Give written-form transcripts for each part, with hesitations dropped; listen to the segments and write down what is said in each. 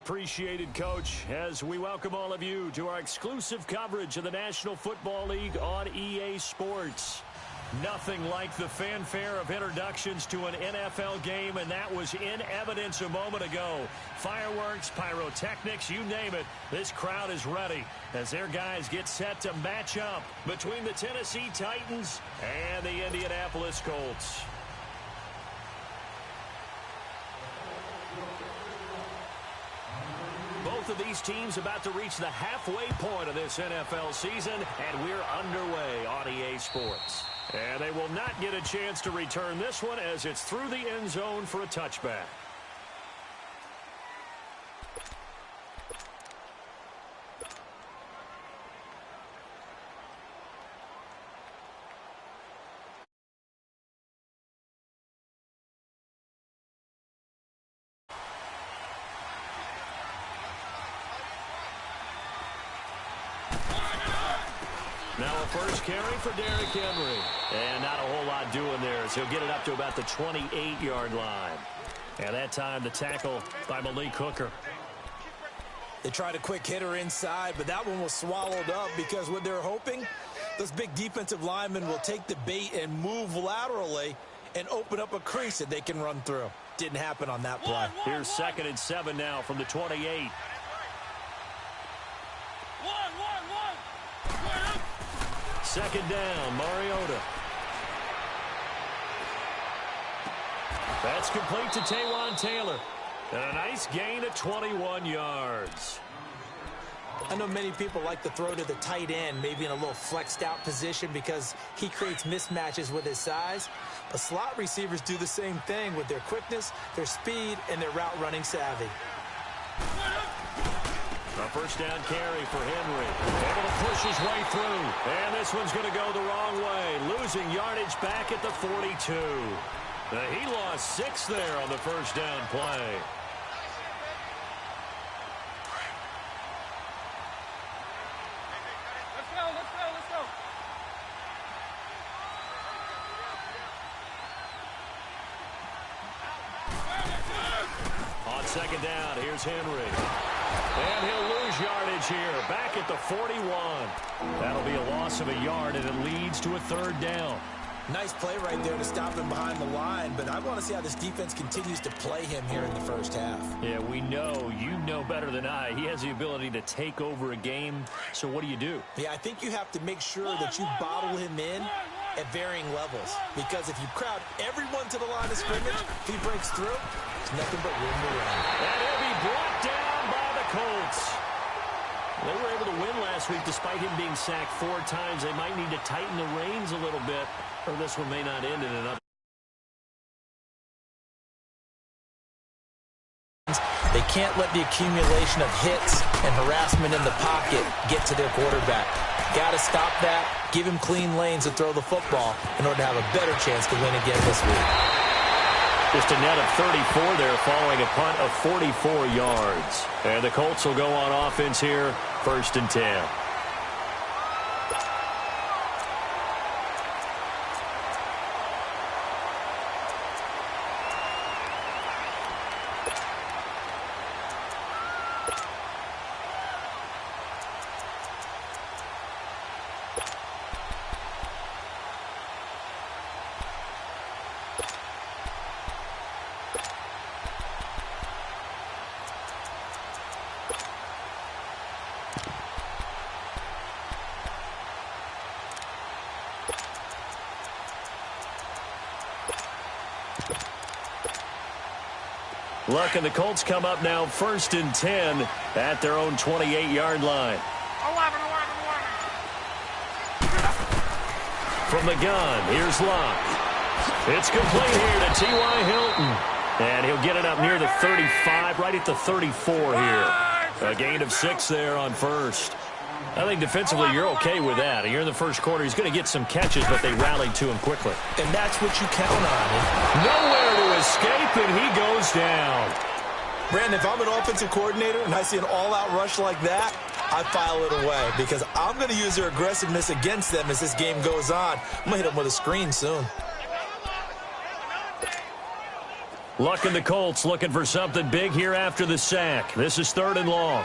appreciated, Coach, as we welcome all of you to our exclusive coverage of the National Football League on EA Sports. Nothing like the fanfare of introductions to an NFL game, and that was in evidence a moment ago. Fireworks, pyrotechnics, you name it. This crowd is ready as their guys get set to match up between the Tennessee Titans and the Indianapolis Colts. Both of these teams about to reach the halfway point of this NFL season, and we're underway on EA Sports. And they will not get a chance to return this one as it's through the end zone for a touchback. Now a first carry for Derrick Henry. And not a whole lot doing there as he'll get it up to about the 28-yard line. And that time the tackle by Malik Hooker. They tried a quick hitter inside, but that one was swallowed up because what they're hoping, those big defensive linemen will take the bait and move laterally and open up a crease that they can run through. Didn't happen on that play. Here's 2nd and 7 now from the 28. Second down, Mariota. That's complete to Taywan Taylor. And a nice gain of 21 yards. I know many people like to throw to the tight end, maybe in a little flexed out position because he creates mismatches with his size. But slot receivers do the same thing with their quickness, their speed, and their route running savvy. A first down carry for Henry. Able to push his way through. And this one's going to go the wrong way. Losing yardage back at the 42. He lost 6 there on the first down play. Let's go. On second down, here's Henry. And he'll lose yardage here, back at the 41. That'll be a loss of a yard, and it leads to a 3rd down. Nice play right there to stop him behind the line, but I want to see how this defense continues to play him here in the first half. Yeah, we know. You know better than I. He has the ability to take over a game, so what do? Yeah, I think you have to make sure that you bottle him in at varying levels, because if you crowd everyone to the line of scrimmage, if he breaks through, there's nothing but room to run. And he'll be brought down by the Colts. They were able to win last week despite him being sacked 4 times. They might need to tighten the reins a little bit, or this one may not end in an up. They can't let the accumulation of hits and harassment in the pocket get to their quarterback. Got to stop that, give him clean lanes to throw the football in order to have a better chance to win again this week. Just a net of 34 there following a punt of 44 yards. And the Colts will go on offense here, 1st and 10. Look, and the Colts come up now 1st and 10 at their own 28-yard line. 11. From the gun, here's Locke. It's complete here to T.Y. Hilton. And he'll get it up near the 35, right at the 34 here. A gain of 6 there on first. I think defensively you're okay with that. Here in the first quarter, he's going to get some catches, but they rallied to him quickly. And that's what you count on. Nowhere to escape, and he goes down. Brandon, if I'm an offensive coordinator and I see an all-out rush like that, I file it away because I'm going to use their aggressiveness against them as this game goes on. I'm going to hit them with a screen soon. Luck and the Colts looking for something big here after the sack. This is 3rd and long.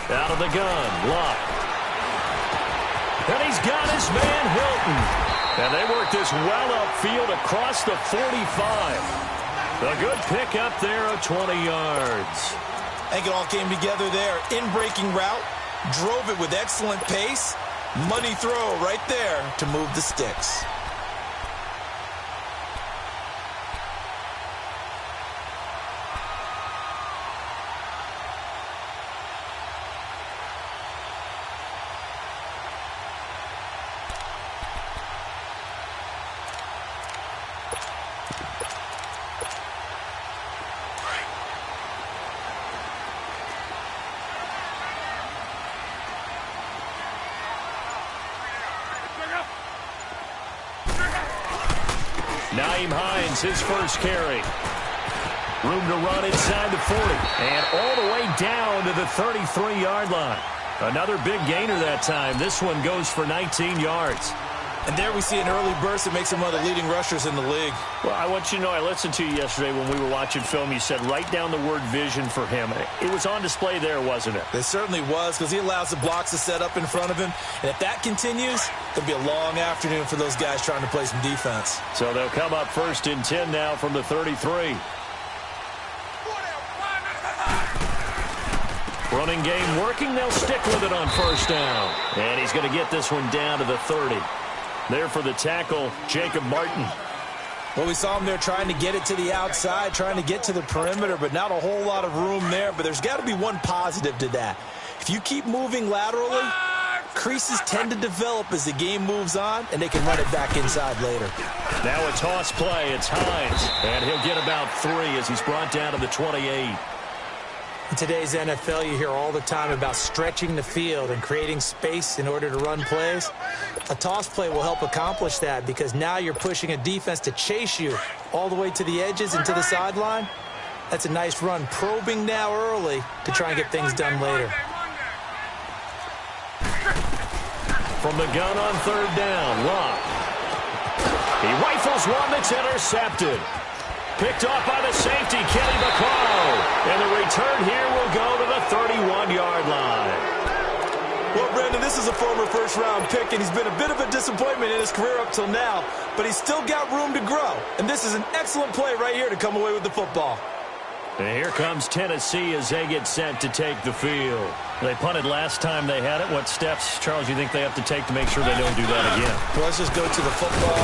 Out of the gun, Luck. And he's got his man, Hilton. And they work this well upfield across the 45. A good pickup there of 20 yards. I think it all came together there. In-breaking route, drove it with excellent pace. Money throw right there to move the sticks. Nyheim Hines, his first carry. Room to run inside the 40. And all the way down to the 33-yard line. Another big gainer that time. This one goes for 19 yards. And there we see an early burst that makes him one of the leading rushers in the league. Well, I want you to know, I listened to you yesterday when we were watching film. You said write down the word vision for him. It was on display there, wasn't it? It certainly was, because he allows the blocks to set up in front of him. And if that continues, it'll be a long afternoon for those guys trying to play some defense. So they'll come up 1st and 10 now from the 33. Running game working. They'll stick with it on 1st down. And he's going to get this one down to the 30. There for the tackle, Jacob Martin. Well, we saw him there trying to get it to the outside, trying to get to the perimeter, but not a whole lot of room there. But there's got to be one positive to that. If you keep moving laterally, creases tend to develop as the game moves on, and they can run it back inside later. Now a toss play. It's Hines, and he'll get about 3 as he's brought down to the 28. In today's NFL, you hear all the time about stretching the field and creating space in order to run plays. A toss play will help accomplish that because now you're pushing a defense to chase you all the way to the edges and to the sideline. That's a nice run, probing now early to try and get things done later. From the gun on 3rd down, Luck. He rifles one that's intercepted. Picked off by the safety, Kenny Vaccaro. And the return here will go to the 31-yard line. Well, Brandon, this is a former first-round pick, and he's been a bit of a disappointment in his career up till now, but he's still got room to grow. And this is an excellent play right here to come away with the football. And here comes Tennessee as they get set to take the field. They punted last time they had it. What steps, Charles, you think they have to take to make sure they don't do that again? Well, let's just go to the football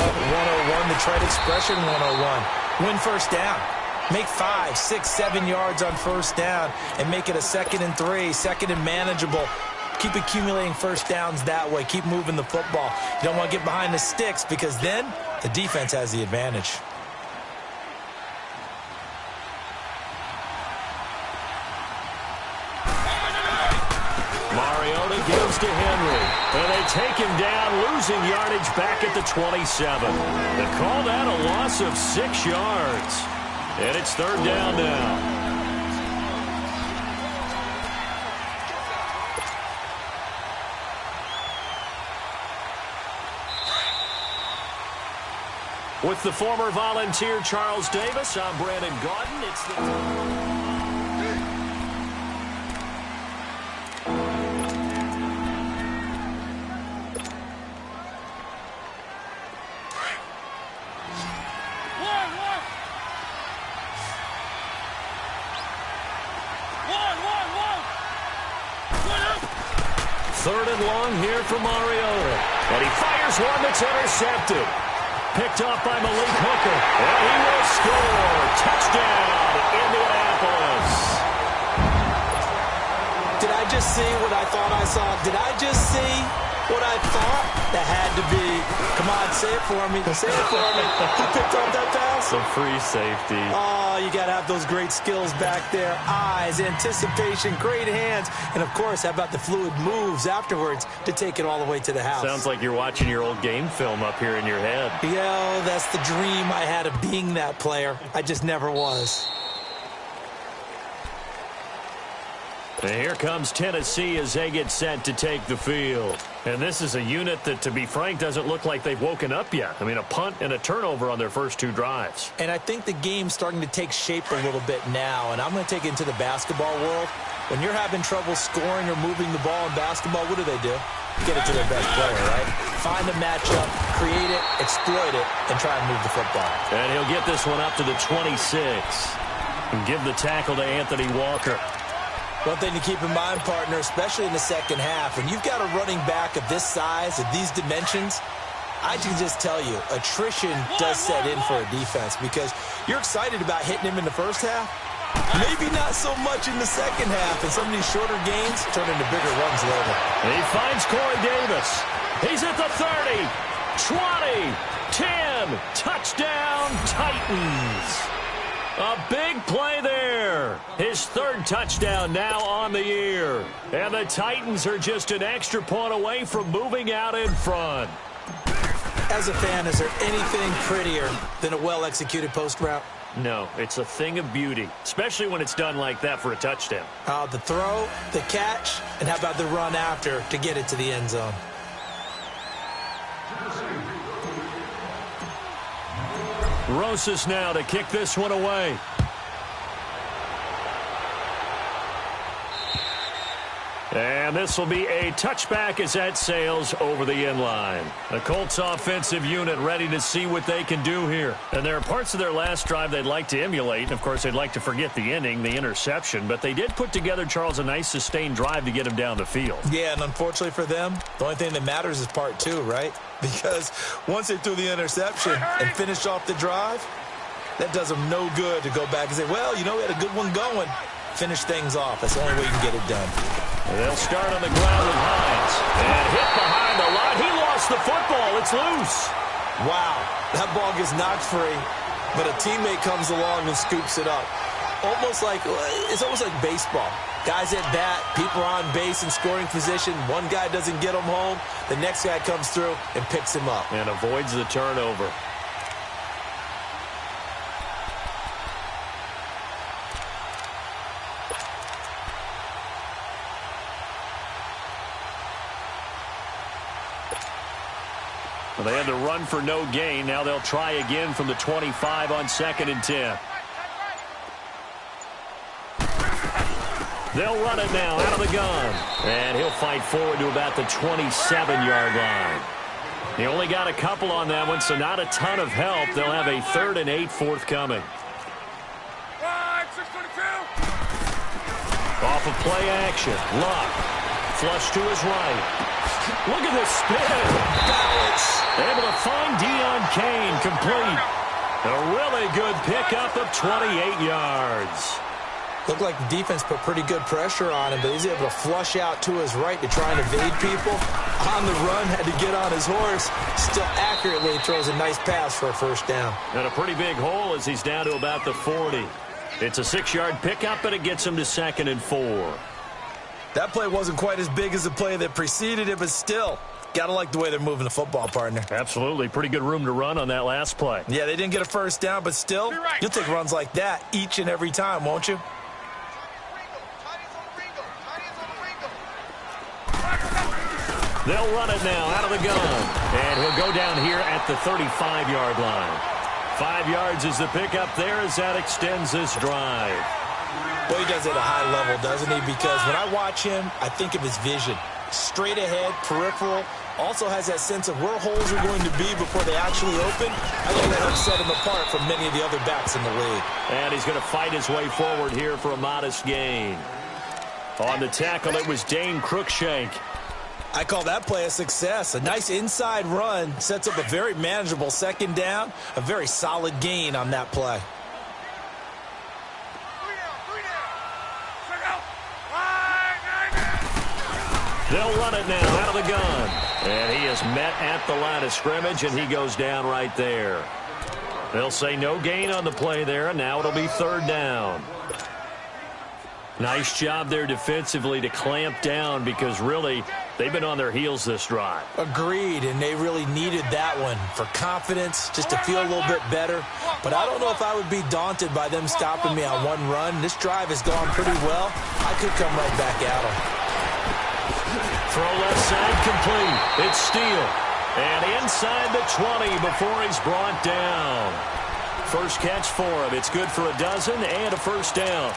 101, the trite expression 101. Win 1st down. Make 5, 6, 7 yards on 1st down and make it a 2nd and 3, 2nd and manageable. Keep accumulating 1st downs that way. Keep moving the football. You don't want to get behind the sticks because then the defense has the advantage. Mariota gives to Henry. And they take him down, losing yardage back at the 27. They call that a loss of 6 yards. And it's 3rd down now. With the former Volunteer Charles Davis, I'm Brandon Gaudin. It's the... Third and long here for Mariota. And he fires one that's intercepted. Picked off by Malik Hooker. And he will score. Touchdown, Indianapolis. Did I just see what I thought I saw? Did I just see what I thought? That had to be. Come on, say it for me. Say it for me. Who picked up that pass? Some free safety. Oh, you got to have those great skills back there. Eyes, anticipation, great hands. And, of course, how about the fluid moves afterwards to take it all the way to the house? Sounds like you're watching your old game film up here in your head. Yeah, that's the dream I had of being that player. I just never was. And here comes Tennessee as they get set to take the field. And this is a unit that, to be frank, doesn't look like they've woken up yet. I mean, a punt and a turnover on their first 2 drives. And I think the game's starting to take shape a little bit now. And I'm going to take it into the basketball world. When you're having trouble scoring or moving the ball in basketball, what do? Get it to their best player, right? Find a matchup, create it, exploit it, and try and move the football. And he'll get this one up to the 26. And give the tackle to Anthony Walker. One thing to keep in mind, partner, especially in the second half, when you've got a running back of this size, of these dimensions, I can just tell you, attrition does set in for a defense because you're excited about hitting him in the first half. Maybe not so much in the second half, and some of these shorter gains turn into bigger runs later. He finds Corey Davis. He's at the 30, 20, 10, touchdown Titans. A big play there. His 3rd touchdown now on the year. And the Titans are just an extra point away from moving out in front. As a fan, is there anything prettier than a well-executed post route? No, it's a thing of beauty, especially when it's done like that for a touchdown. The throw, the catch, and how about the run after to get it to the end zone? Rosas now to kick this one away. And this will be a touchback as that sails over the end line. The Colts offensive unit ready to see what they can do here. And there are parts of their last drive they'd like to emulate. Of course, they'd like to forget the ending, the interception. But they did put together, Charles, a nice sustained drive to get him down the field. Yeah, and unfortunately for them, the only thing that matters is part 2, right? Because once they threw the interception and finished off the drive, that does them no good to go back and say, well, you know, we had a good one going. Finish things off. That's the only way you can get it done. And they'll start on the ground with Hines. And hit behind the line. He lost the football. It's loose. Wow. That ball gets knocked free, but a teammate comes along and scoops it up. It's almost like baseball. Guys at bat, people are on base in scoring position. One guy doesn't get him home. The next guy comes through and picks him up. And avoids the turnover. Well, they had to run for no gain. Now they'll try again from the 25 on 2nd and 10. They'll run it now out of the gun. And he'll fight forward to about the 27-yard line. He only got a couple on that one, so not a ton of help. They'll have a 3rd and 8 forthcoming. Off of play action. Luck. Flush to his right. Look at this spin. Balance. Able to find Deion Kane complete. A really good pickup of 28 yards. Looked like the defense put pretty good pressure on him, but he's able to flush out to his right to try and evade people. On the run, had to get on his horse. Still accurately throws a nice pass for a 1st down. And a pretty big hole as he's down to about the 40. It's a 6-yard pickup, but it gets him to 2nd and 4. That play wasn't quite as big as the play that preceded it, but still, got to like the way they're moving the football, partner. Absolutely. Pretty good room to run on that last play. Yeah, they didn't get a 1st down, but still, you'll take runs like that each and every time, won't you? They'll run it now out of the gun. And he'll go down here at the 35-yard line. 5 yards is the pickup there as that extends this drive. Well, he does it at a high level, doesn't he? Because when I watch him, I think of his vision. Straight ahead, peripheral. Also has that sense of where holes are going to be before they actually open. I think that helps set him apart from many of the other backs in the league. And he's going to fight his way forward here for a modest gain. On the tackle, it was Dane Cruikshank. I call that play a success. A nice inside run sets up a very manageable 2nd down. A very solid gain on that play. They'll run it now out of the gun. And he is met at the line of scrimmage, and he goes down right there. They'll say no gain on the play there, and now it'll be 3rd down. Nice job there defensively to clamp down because really they've been on their heels this drive. Agreed, and they really needed that one for confidence, just to feel a little bit better. But I don't know if I would be daunted by them stopping me on one run. This drive has gone pretty well. I could come right back at them. Throw left side complete. It's Steele. And inside the 20 before he's brought down. First catch for him. It's good for a dozen and a first down.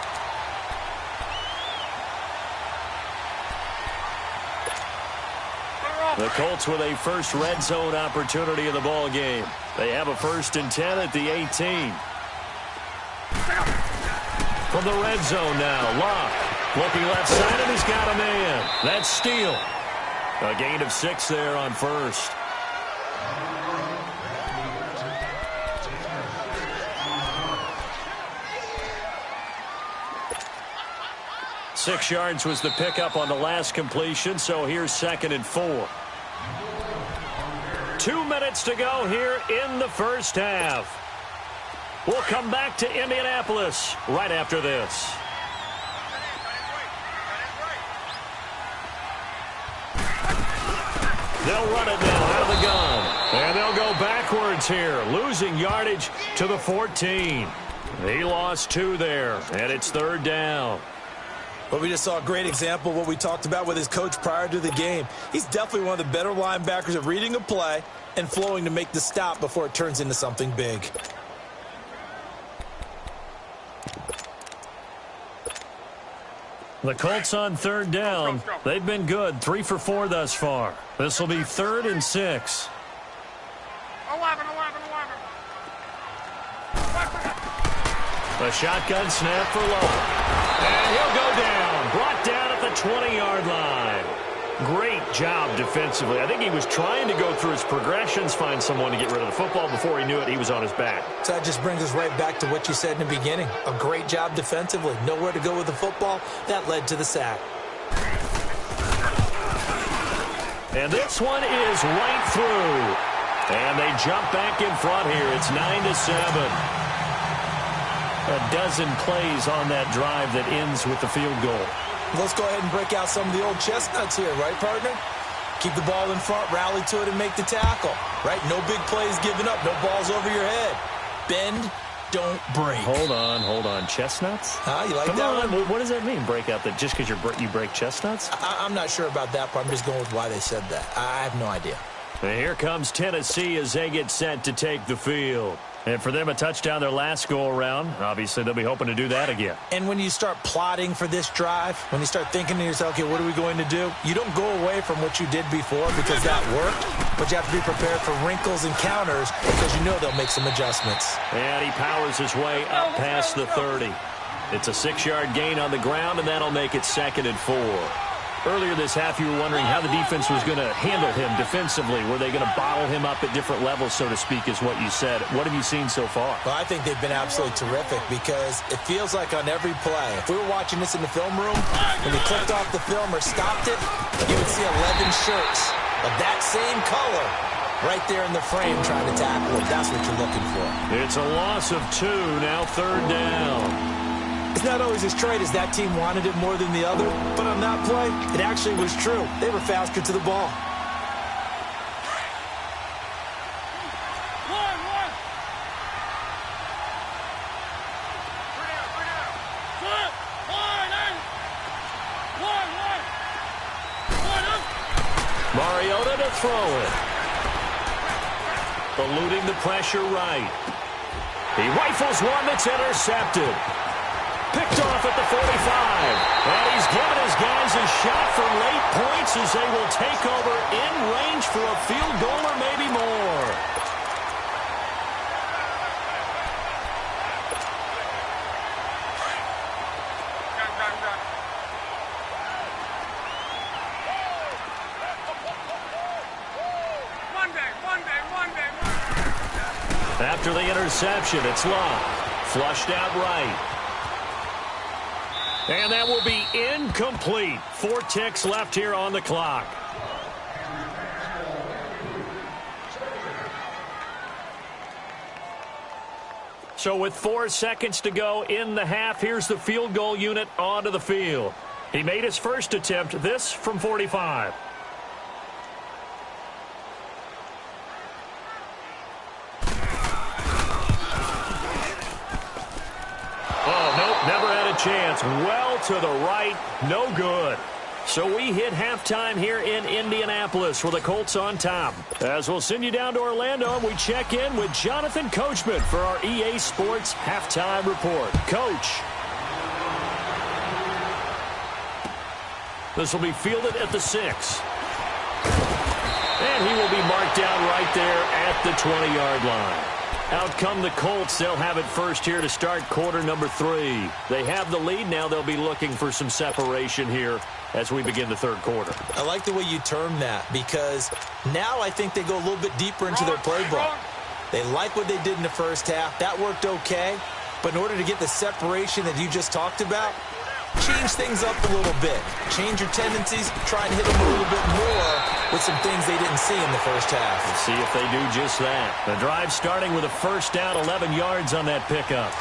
The Colts with a first red zone opportunity in the ball game. They have a 1st and 10 at the 18. From the red zone now, Locke looking left side, and he's got a man. That's Steele. A gain of 6 there on first. Six yards was the pickup on the last completion, so here's 2nd and 4. 2 minutes to go here in the first half. We'll come back to Indianapolis right after this. They'll run it now out of the gun. And they'll go backwards here, losing yardage to the 14. He lost 2 there, and it's 3rd down. But we just saw a great example of what we talked about with his coach prior to the game. He's definitely one of the better linebackers at reading a play and flowing to make the stop before it turns into something big. The Colts on 3rd down. They've been good, 3 for 4 thus far. This will be 3rd and 6. 11. A shotgun snap for Locke. And he'll go down. Brought down at the 20-yard line. Great job defensively. I think he was trying to go through his progressions, find someone to get rid of the football. Before he knew it, he was on his back. So that just brings us right back to what you said in the beginning. A great job defensively. Nowhere to go with the football. That led to the sack. And this one is right through. And they jump back in front here. It's 9-7. A dozen plays on that drive that ends with the field goal. Let's go ahead and break out some of the old chestnuts here, right, partner? Keep the ball in front, rally to it, and make the tackle, right? No big plays given up, no balls over your head. Bend, don't break. Hold on. Chestnuts? You like Come that on. one? What does that mean, break out? That just because you break chestnuts? I'm not sure about that part. I'm just going with why they said that. I have no idea. And here comes Tennessee as they get set to take the field. And for them, a touchdown their last go-around. Obviously, they'll be hoping to do that again. And when you start plotting for this drive, when you start thinking to yourself, okay, what are we going to do? You don't go away from what you did before because that worked, but you have to be prepared for wrinkles and counters because you know they'll make some adjustments. And he powers his way up past the 30. It's a 6-yard gain on the ground, and that'll make it 2nd and 4. Earlier this half, you were wondering how the defense was going to handle him defensively. Were they going to bottle him up at different levels, so to speak, is what you said. What have you seen so far? Well, I think they've been absolutely terrific because it feels like on every play, if we were watching this in the film room, when you clicked off the film or stopped it, you would see 11 shirts of that same color right there in the frame trying to tackle it. That's what you're looking for. It's a loss of 2, now 3rd down. It's not always as straight as that team wanted it more than the other, but on that play, it actually was true. They were faster to the ball. Mariota to throw it. Eluding the pressure right. He rifles one that's intercepted. Picked off at the 45. And he's given his guys a shot for late points as they will take over in range for a field goal or maybe more. Monday. After the interception, it's Locke. Flushed out right. And that will be incomplete. 4 ticks left here on the clock. So with 4 seconds to go in the half, here's the field goal unit onto the field. He made his first attempt, this from 45. chance. Well to the right. No good. So we hit halftime here in Indianapolis with the Colts on top. As we'll send you down to Orlando, and we check in with Jonathan Coachman for our EA Sports Halftime Report. Coach. This will be fielded at the 6. And he will be marked down right there at the 20-yard line. Out come the Colts. They'll have it first here to start quarter number 3. They have the lead. Now they'll be looking for some separation here as we begin the third quarter. I like the way you term that, because now I think they go a little bit deeper into their playbook. They like what they did in the first half. That worked okay. But in order to get the separation that you just talked about, change things up a little bit. Change your tendencies. Try and hit them a little bit more with some things they didn't see in the first half. Let's see if they do just that. The drive starting with a first down, 11 yards on that pickup.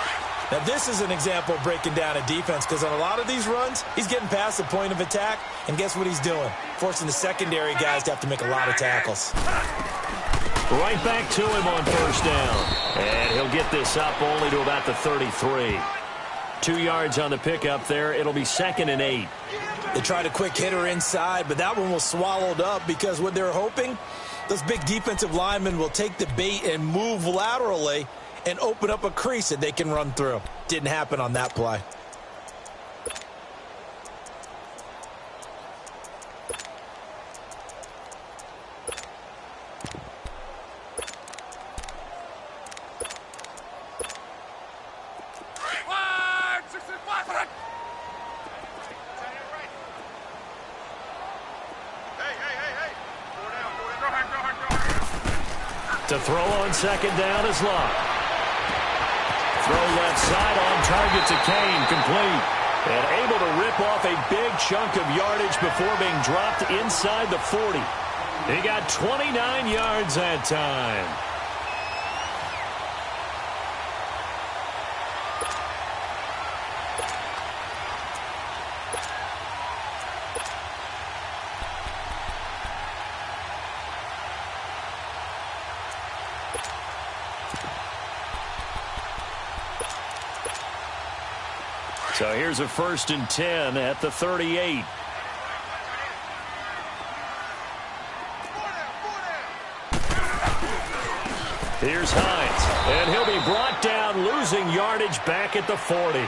Now, this is an example of breaking down a defense, because on a lot of these runs, he's getting past the point of attack, and guess what he's doing? Forcing the secondary guys to have to make a lot of tackles. Right back to him on first down. And he'll get this up only to about the 33. 2 yards on the pickup there. It'll be 2nd and 8. They tried a quick hitter inside, but that one was swallowed up, because what they're hoping, those big defensive linemen will take the bait and move laterally and open up a crease that they can run through. Didn't happen on that play. To throw on second down is Locke. Throw left side on target to Kane, complete. And able to rip off a big chunk of yardage before being dropped inside the 40. He got 29 yards that time. So here's a 1st and 10 at the 38. Here's Hines, and he'll be brought down, losing yardage back at the 40.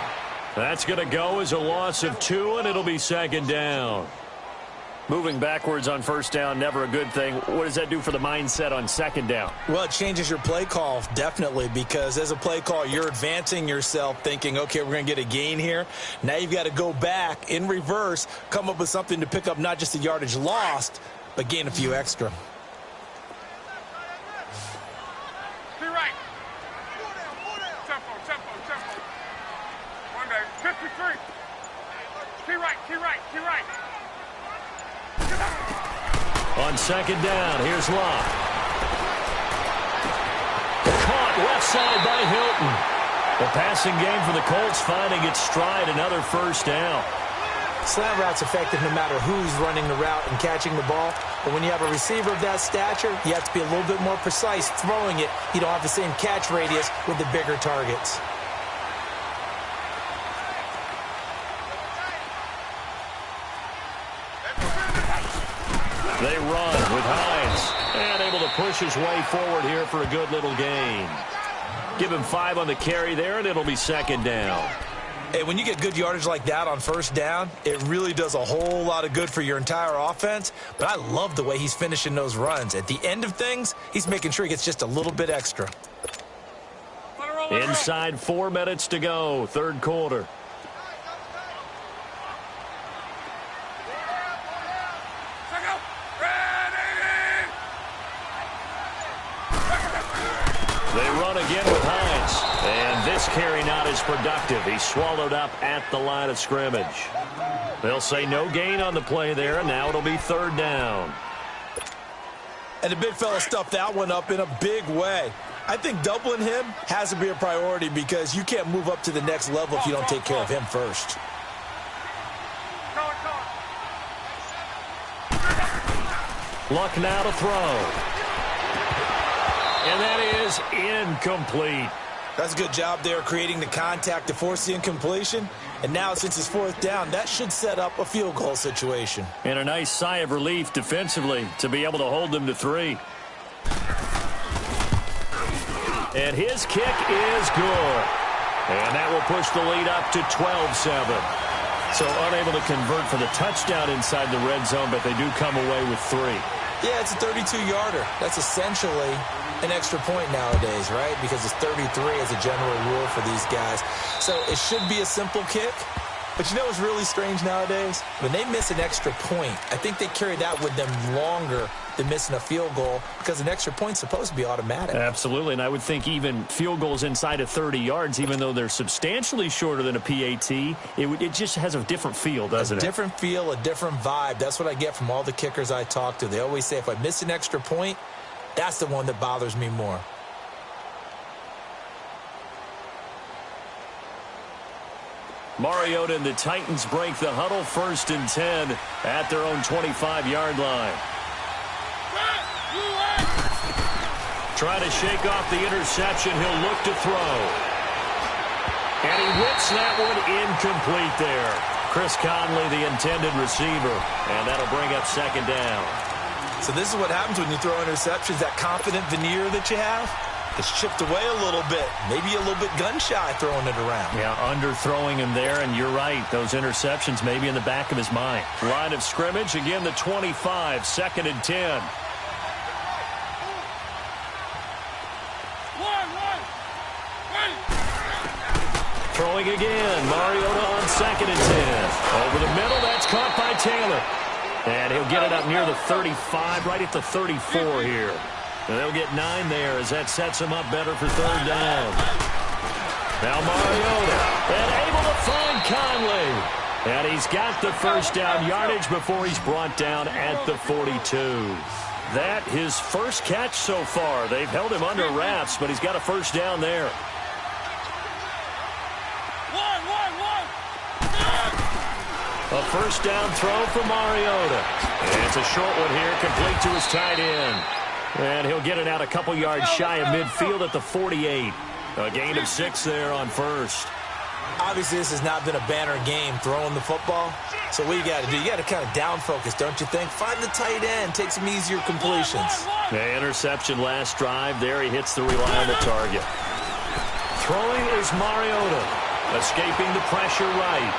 That's going to go as a loss of 2, and it'll be 2nd down. Moving backwards on first down, never a good thing. What does that do for the mindset on 2nd down? Well, it changes your play call, definitely, because as a play call, you're advancing yourself thinking, okay, we're going to get a gain here. Now you've got to go back in reverse, come up with something to pick up not just the yardage lost, but gain a few extra. On 2nd down, here's Locke. Caught left side by Hilton. The passing game for the Colts finding its stride, another first down. Slant route's effective no matter who's running the route and catching the ball. But when you have a receiver of that stature, you have to be a little bit more precise throwing it. You don't have the same catch radius with the bigger targets. They run with Hines, and able to push his way forward here for a good little gain. Give him 5 on the carry there, and it'll be 2nd down. Hey, when you get good yardage like that on first down, it really does a whole lot of good for your entire offense. But I love the way he's finishing those runs. At the end of things, he's making sure he gets just a little bit extra. Inside 4 minutes to go, third quarter. They run again with Hines. And this carry not as productive. He's swallowed up at the line of scrimmage. They'll say no gain on the play there, and now it'll be 3rd down. And the big fella stuffed that one up in a big way. I think doubling him has to be a priority, because you can't move up to the next level if you don't take care of him first. Luck now to throw. And that is incomplete. That's a good job there creating the contact to force the incompletion. And now, since it's fourth down, that should set up a field goal situation. And a nice sigh of relief defensively to be able to hold them to 3. And his kick is good. And that will push the lead up to 12-7. So unable to convert for the touchdown inside the red zone, but they do come away with 3. Yeah, it's a 32-yarder. That's essentially an extra point nowadays, right? Because it's 33 as a general rule for these guys. So it should be a simple kick. But you know what's really strange nowadays? When they miss an extra point, I think they carry that with them longer than missing a field goal because an extra point's supposed to be automatic. Absolutely, and I would think even field goals inside of 30 yards, even though they're substantially shorter than a PAT, it just has a different feel, doesn't it? A different feel, a different vibe. That's what I get from all the kickers I talk to. They always say if I miss an extra point, that's the one that bothers me more. Mariota and the Titans break the huddle, 1st and 10 at their own 25-yard line. Try to shake off the interception. He'll look to throw. And he whips that one incomplete there. Chris Conley, the intended receiver. And that'll bring up 2nd down. So this is what happens when you throw interceptions, that confident veneer that you have. It's chipped away a little bit. Maybe a little bit gun-shy throwing it around. Yeah, underthrowing him there, and you're right. Those interceptions may be in the back of his mind. Line of scrimmage, again the 25, 2nd and 10. Throwing again. Mariota on 2nd and 10. Over the middle, that's caught by Taylor. And he'll get it up near the 35, right at the 34 here. And they'll get 9 there as that sets him up better for 3rd down. Now Mariota, and able to find Conley. And he's got the 1st down yardage before he's brought down at the 42. That his first catch so far. They've held him under wraps, but he's got a 1st down there. A 1st down throw for Mariota. And it's a short one here, complete to his tight end. And he'll get it out a couple yards shy of midfield at the 48. A gain of 6 there on 1st. Obviously, this has not been a banner game throwing the football. So what you got to do, you got to kind of down focus, don't you think? Find the tight end, take some easier completions. The interception last drive. There he hits the reliable target. Throwing is Mariota. Escaping the pressure right.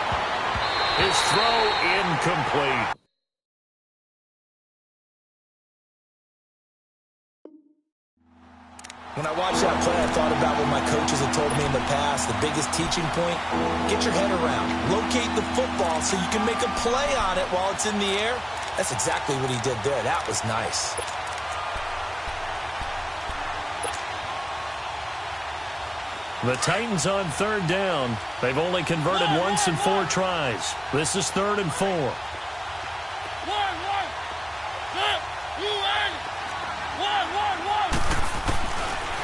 His throw incomplete. When I watched that play, I thought about what my coaches had told me in the past. The biggest teaching point, get your head around. Locate the football so you can make a play on it while it's in the air. That's exactly what he did there. That was nice. The Titans on 3rd down. They've only converted once in 4 tries. This is 3rd and 4.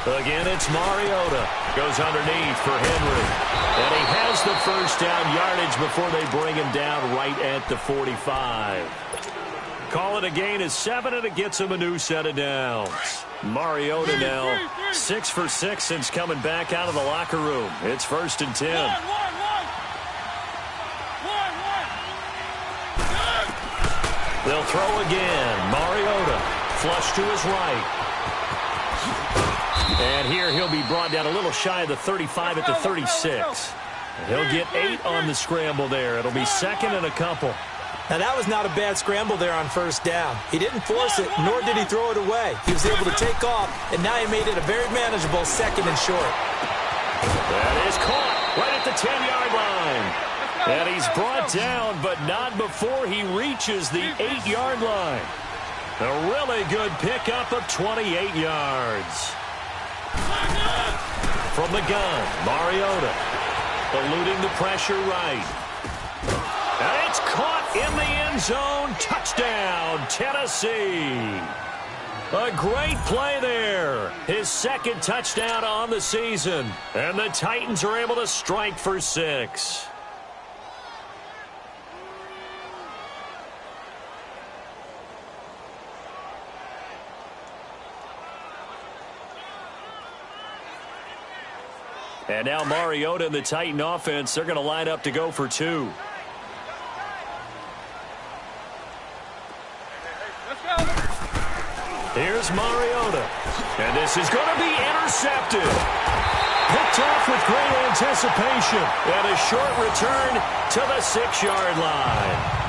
Again, it's Mariota. Goes underneath for Henry. And he has the 1st down yardage before they bring him down right at the 45. Call it a gain of 7, and it gets him a new set of downs. Mariota now 6 for 6 since coming back out of the locker room. It's 1st and 10. They'll throw again. Mariota flush to his right. And here he'll be brought down a little shy of the 35 at the 36. He'll get 8 on the scramble there. It'll be 2nd and a couple. Now, that was not a bad scramble there on 1st down. He didn't force it, nor did he throw it away. He was able to take off, and now he made it a very manageable 2nd and short. That is caught right at the 10-yard line. And he's brought down, but not before he reaches the 8-yard line. A really good pickup of 28 yards. From the gun, Mariota eluding the pressure right. And it's caught in the end zone. Touchdown, Tennessee. A great play there. His 2nd touchdown on the season. And the Titans are able to strike for 6. And now Mariota and the Titan offense, they're going to line up to go for two. Here's Mariota. And this is going to be intercepted. Picked off with great anticipation. And a short return to the 6-yard line.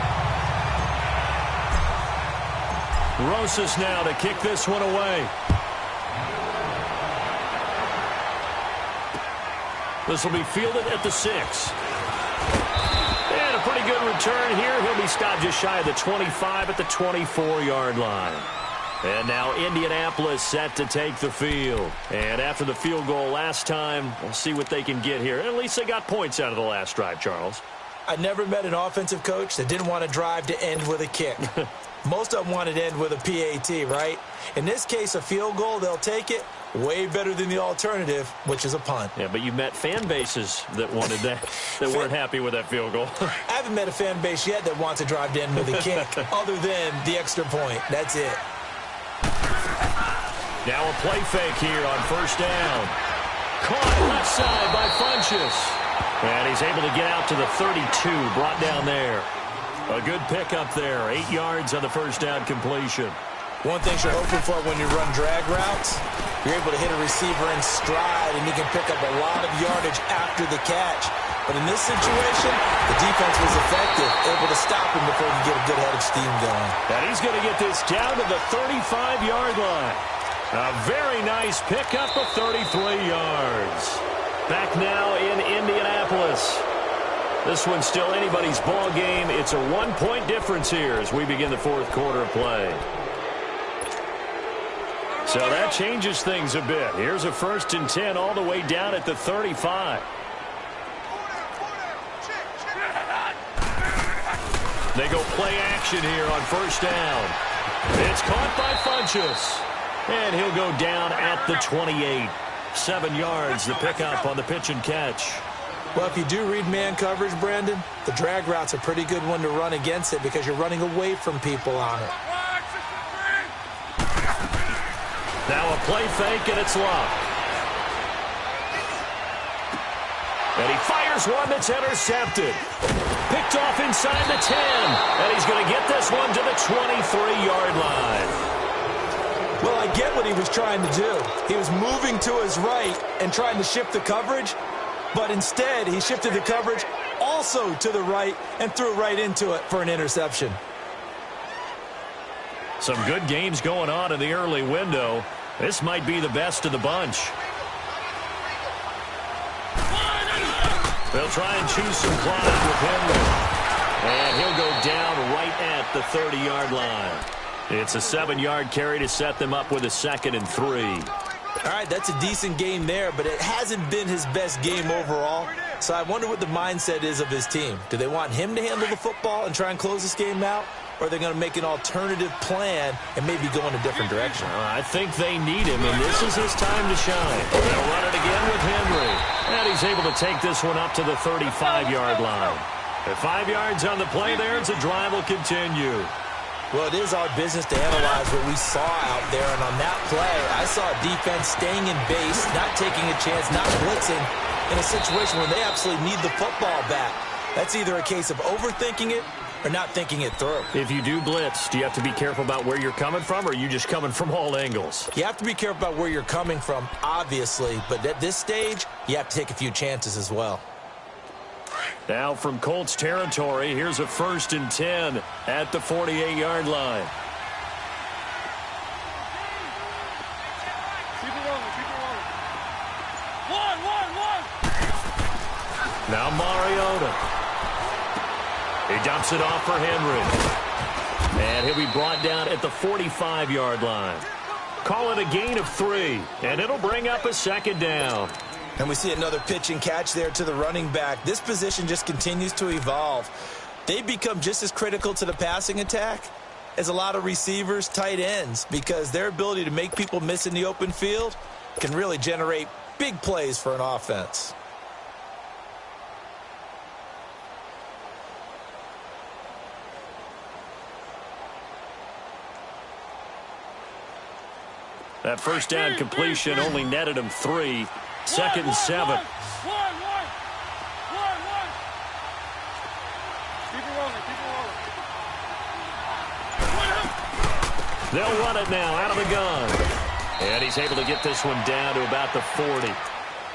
Rosas now to kick this one away. This will be fielded at the 6. And a pretty good return here. He'll be stopped just shy of the 25 at the 24-yard line. And now Indianapolis set to take the field. And after the field goal last time, we'll see what they can get here. At least they got points out of the last drive, Charles. I never met an offensive coach that didn't want to drive to end with a kick. Most of them wanted to end with a PAT, right? In this case, a field goal, they'll take it. Way better than the alternative, which is a punt. Yeah, but you met fan bases that wanted that, that weren't happy with that field goal. I haven't met a fan base yet that wants to drive to end with a kick, other than the extra point. That's it. Now a play fake here on first down. Caught left side by Funchess. And he's able to get out to the 32, brought down there. A good pickup there, 8 yards on the first down completion. One thing you're hoping for when you run drag routes, you're able to hit a receiver in stride, and he can pick up a lot of yardage after the catch. But in this situation, the defense was effective, able to stop him before he could get a good head of steam going. And he's going to get this down to the 35-yard line. A very nice pickup of 33 yards. Back now in Indianapolis. This one's still anybody's ball game. It's a 1-point difference here as we begin the fourth quarter of play. So that changes things a bit. Here's a 1st and 10 all the way down at the 35. They go play action here on first down. It's caught by Funchess. And he'll go down at the 28. 7 yards, the pickup on the pitch and catch. Well, if you do read man coverage, Brandon, the drag route's a pretty good one to run against it because you're running away from people on it. Now a play fake, and it's Luck. And he fires one that's intercepted. Picked off inside the 10. And he's going to get this one to the 23-yard line. Well, I get what he was trying to do. He was moving to his right and trying to shift the coverage, but instead he shifted the coverage also to the right and threw right into it for an interception. Some good games going on in the early window. This might be the best of the bunch. They'll try and choose some clock with Henry. And he'll go down right at the 30-yard line. It's a 7-yard carry to set them up with a 2nd and 3. All right, that's a decent game there, but it hasn't been his best game overall. So I wonder what the mindset is of his team. Do they want him to handle the football and try and close this game out? Or are they going to make an alternative plan and maybe go in a different direction? I think they need him, and this is his time to shine. They'll run it again with Henry. And he's able to take this one up to the 35-yard line. At 5 yards on the play there, the drive will continue. Well, it is our business to analyze what we saw out there, and on that play, I saw a defense staying in base, not taking a chance, not blitzing, in a situation where they absolutely need the football back. That's either a case of overthinking it or not thinking it through. If you do blitz, do you have to be careful about where you're coming from, or are you just coming from all angles? You have to be careful about where you're coming from, obviously, but at this stage, you have to take a few chances as well. Now from Colts territory, here's a 1st and 10 at the 48-yard line. Keep it rolling, keep it rolling. One. Now Mariota. He dumps it off for Henry. And he'll be brought down at the 45-yard line. Call it a gain of 3, and it'll bring up a 2nd down. And we see another pitch and catch there to the running back. This position just continues to evolve. They become just as critical to the passing attack as a lot of receivers, tight ends, because their ability to make people miss in the open field can really generate big plays for an offense. That first down completion only netted him 3. 2nd and 7. They'll run it now out of the gun. And he's able to get this one down to about the 40.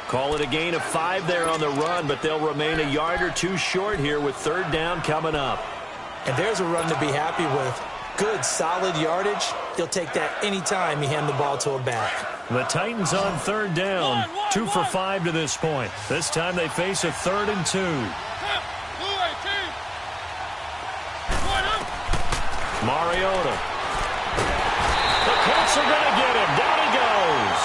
Call it a gain of 5 there on the run, but they'll remain a yard or 2 short here with 3rd down coming up. And there's a run to be happy with. Good, solid yardage. He'll take that anytime you hand the ball to a back. The Titans on 3rd down. 2 for 5 to this point. This time they face a 3rd and 2. Mariota. The Colts are going to get him. Down he goes.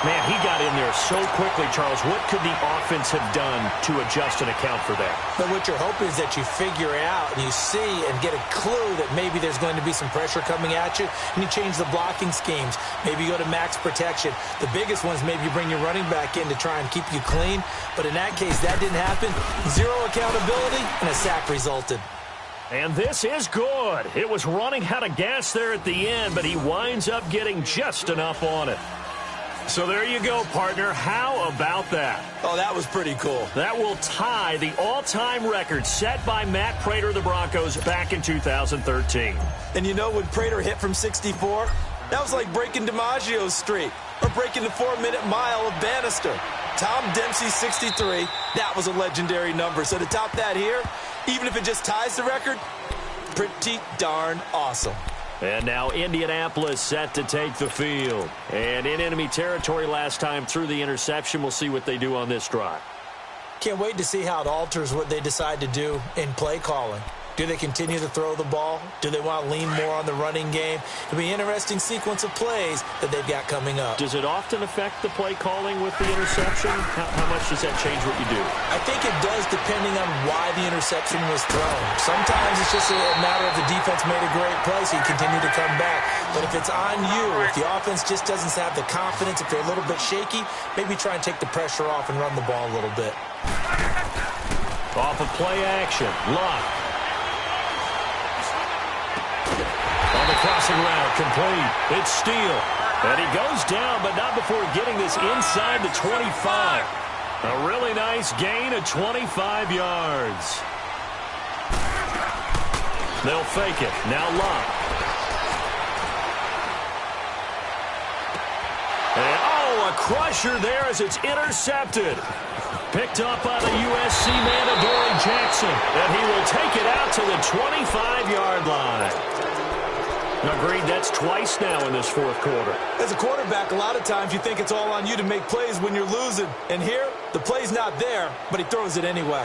Man, he got in there so quickly, Charles. What could the offense have done to adjust and account for that? But what you're hoping is that you figure out and you see and get a clue that maybe there's going to be some pressure coming at you, and you change the blocking schemes. Maybe you go to max protection. The biggest one is maybe you bring your running back in to try and keep you clean. But in that case, that didn't happen. 0 accountability, and a sack resulted. And this is good. It was running out of gas there at the end, but he winds up getting just enough on it. So there you go, partner. How about that? Oh, that was pretty cool. That will tie the all-time record set by Matt Prater of the Broncos back in 2013. And you know, when Prater hit from 64, that was like breaking DiMaggio's streak or breaking the 4-minute mile of Bannister. Tom Dempsey's 63, that was a legendary number. So to top that here, even if it just ties the record, pretty darn awesome. And now Indianapolis set to take the field. And in enemy territory last time through the interception. We'll see what they do on this drive. Can't wait to see how it alters what they decide to do in play calling. Do they continue to throw the ball? Do they want to lean more on the running game? It'll be an interesting sequence of plays that they've got coming up. Does it often affect the play calling with the interception? How much does that change what you do? I think it does depending on why the interception was thrown. Sometimes it's just a matter of the defense made a great play, so you continue to come back. But if it's on you, if the offense just doesn't have the confidence, if they're a little bit shaky, maybe try and take the pressure off and run the ball a little bit. Off of play action. Luck. On the crossing route, complete. It's Steele. And he goes down, but not before getting this inside the 25. A really nice gain of 25 yards. They'll fake it. Now Luck. And, oh, a crusher there as it's intercepted. Picked up by the USC man, Adoree Jackson. And he will take it out to the 25-yard line. Agreed, that's twice now in this 4th quarter. As a quarterback, a lot of times you think it's all on you to make plays when you're losing. And here, the play's not there, but he throws it anyway.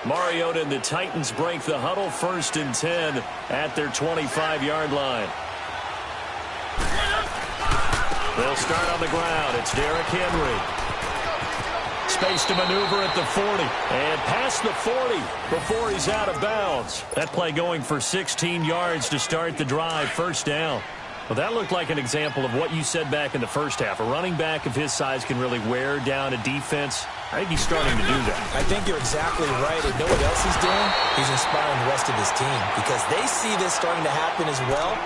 Mariota and the Titans break the huddle, 1st and 10 at their 25-yard line. They'll start on the ground. It's Derrick Henry. Space to maneuver at the 40. And past the 40 before he's out of bounds. That play going for 16 yards to start the drive. 1st down. Well, that looked like an example of what you said back in the first half. A running back of his size can really wear down a defense. I think he's starting to do that. I think you're exactly right. And know what else he's doing? He's inspiring the rest of his team because they see this starting to happen as well.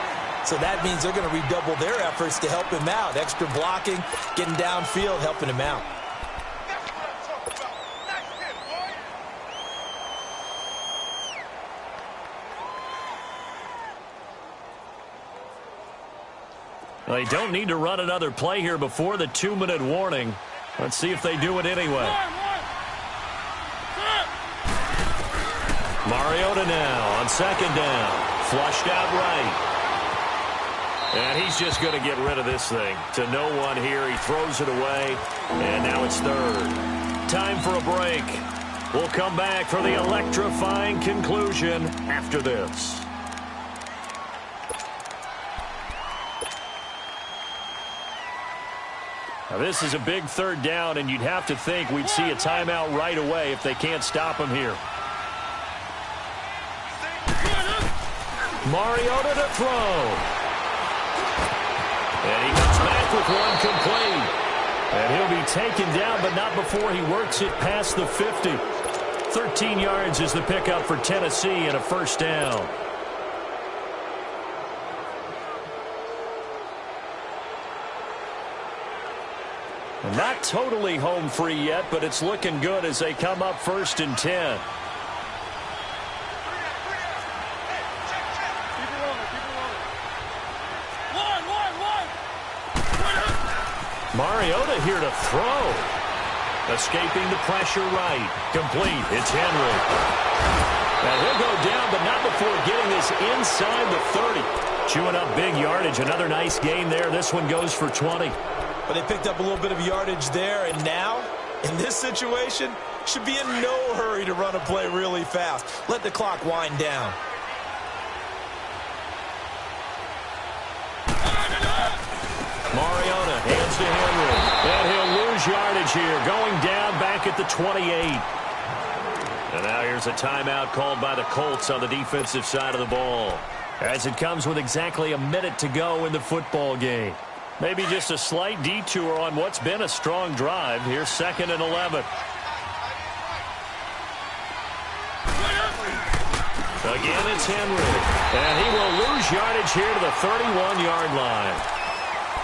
So that means they're going to redouble their efforts to help him out. Extra blocking, getting downfield, helping him out. Well, they don't need to run another play here before the 2-minute warning. Let's see if they do it anyway. Mariota now on 2nd down. Flushed out right. And he's just going to get rid of this thing. To no one here. He throws it away. And now it's 3rd. Time for a break. We'll come back for the electrifying conclusion after this. Now, this is a big 3rd down, and you'd have to think we'd see a timeout right away if they can't stop him here. Mariota to throw. And he comes back with one complete. And he'll be taken down, but not before he works it past the 50. 13 yards is the pickup for Tennessee and a 1st down. Not totally home free yet, but it's looking good as they come up 1st and 10. Mariota here to throw. Escaping the pressure right. Complete. It's Henry. And he'll go down, but not before getting this inside the 30. Chewing up big yardage. Another nice gain there. This one goes for 20. But they picked up a little bit of yardage there, and now, in this situation, should be in no hurry to run a play really fast. Let the clock wind down. Mariota hands to Henry. And he'll lose yardage here. Going down back at the 28. And now here's a timeout called by the Colts on the defensive side of the ball. As it comes with exactly a minute to go in the football game. Maybe just a slight detour on what's been a strong drive. Here's 2nd and 11. Again, it's Henry. And he will lose yardage here to the 31-yard line.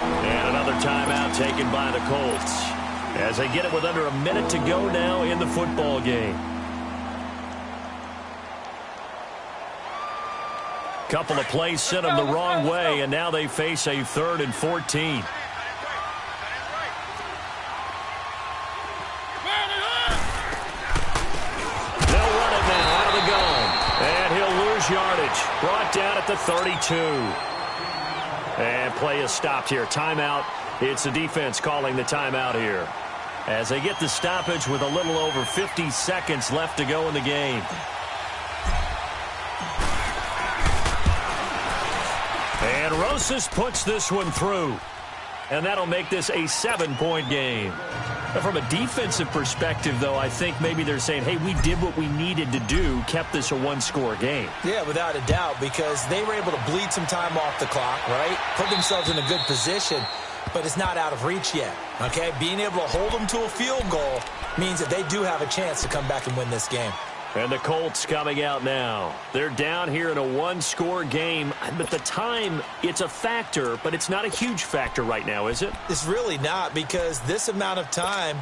And another timeout taken by the Colts. As they get it with under a minute to go now in the football game. Couple of plays sent them the wrong way, and now they face a 3rd and 14. They'll run it now out of the gun. And he'll lose yardage. Brought down at the 32. And play is stopped here. Timeout. It's the defense calling the timeout here. As they get the stoppage with a little over 50 seconds left to go in the game. And Rosas puts this one through. And that'll make this a 7-point game. Now, from a defensive perspective, though, I think maybe they're saying, hey, we did what we needed to do, kept this a one-score game. Yeah, without a doubt, because they were able to bleed some time off the clock, right? Put themselves in a good position, but it's not out of reach yet, okay? Being able to hold them to a field goal means that they do have a chance to come back and win this game. And the Colts coming out now. They're down here in a one-score game. But the time, it's a factor, but it's not a huge factor right now, is it? It's really not, because this amount of time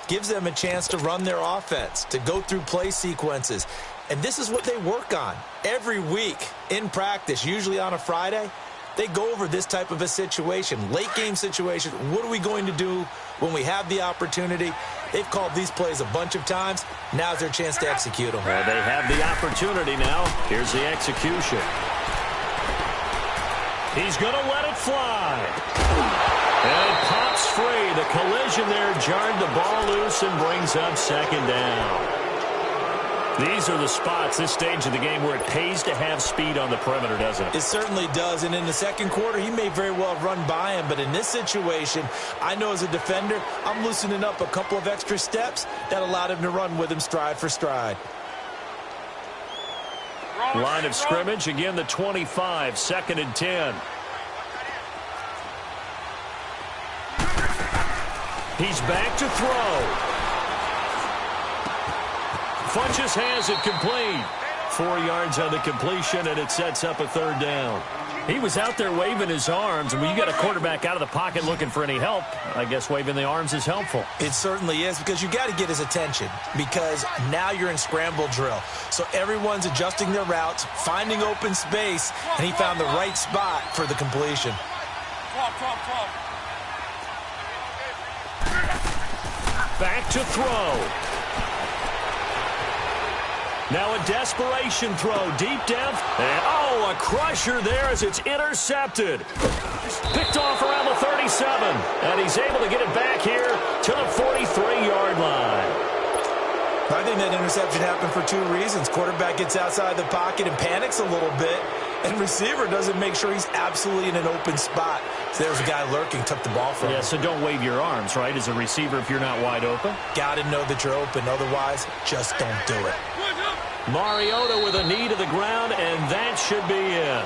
gives them a chance to run their offense, to go through play sequences. And this is what they work on every week in practice, usually on a Friday. They go over this type of a situation, late-game situation. What are we going to do when we have the opportunity? They've called these plays a bunch of times. Now's their chance to execute them. Well, they have the opportunity now. Here's the execution. He's going to let it fly. And it pops free. The collision there jarred the ball loose and brings up 2nd down. These are the spots, this stage of the game, where it pays to have speed on the perimeter, doesn't it? It certainly does, and in the second quarter, he may very well have run by him, but in this situation, I know as a defender, I'm loosening up a couple of extra steps that allowed him to run with him stride for stride. Line of scrimmage, again the 25, 2nd and 10. He's back to throw. Funches has it complete. 4 yards on the completion, and it sets up a 3rd down. He was out there waving his arms, and when you got a quarterback out of the pocket looking for any help, I guess waving the arms is helpful. It certainly is, because you got to get his attention, because now you're in scramble drill. So everyone's adjusting their routes, finding open space, and he found the right spot for the completion. Back to throw. Now a desperation throw deep down. And, oh, a crusher there as it's intercepted. Picked off around the 37. And he's able to get it back here to the 43-yard line. I think that interception happened for 2 reasons. Quarterback gets outside the pocket and panics a little bit. And receiver doesn't make sure he's absolutely in an open spot. So there's a guy lurking, took the ball from him. Yeah, so don't wave your arms, right, as a receiver if you're not wide open. Got to know that you're open. Otherwise, just don't do it. Mariota with a knee to the ground, and that should be it.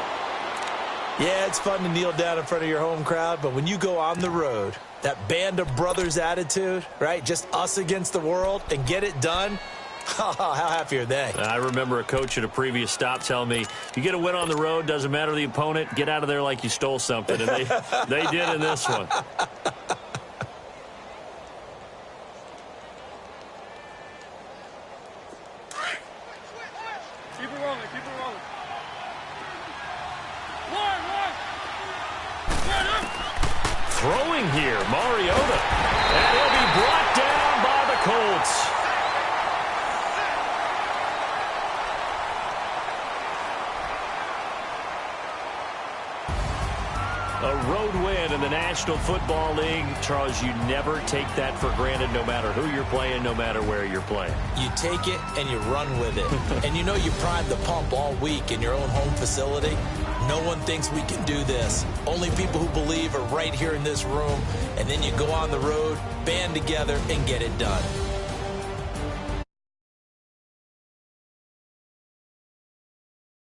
Yeah, it's fun to kneel down in front of your home crowd, but when you go on the road, that band of brothers attitude, right, just us against the world, and get it done, how happy are they? I remember a coach at a previous stop telling me, you get a win on the road, doesn't matter the opponent, get out of there like you stole something, and they did in this one. throwing here, Mariota. And he'll be brought down by the Colts. A road win in the National Football League. Charles, you never take that for granted no matter who you're playing, no matter where you're playing. You take it and you run with it. And you know you primed the pump all week in your own home facility. No one thinks we can do this. Only people who believe are right here in this room. And then you go on the road, band together, and get it done.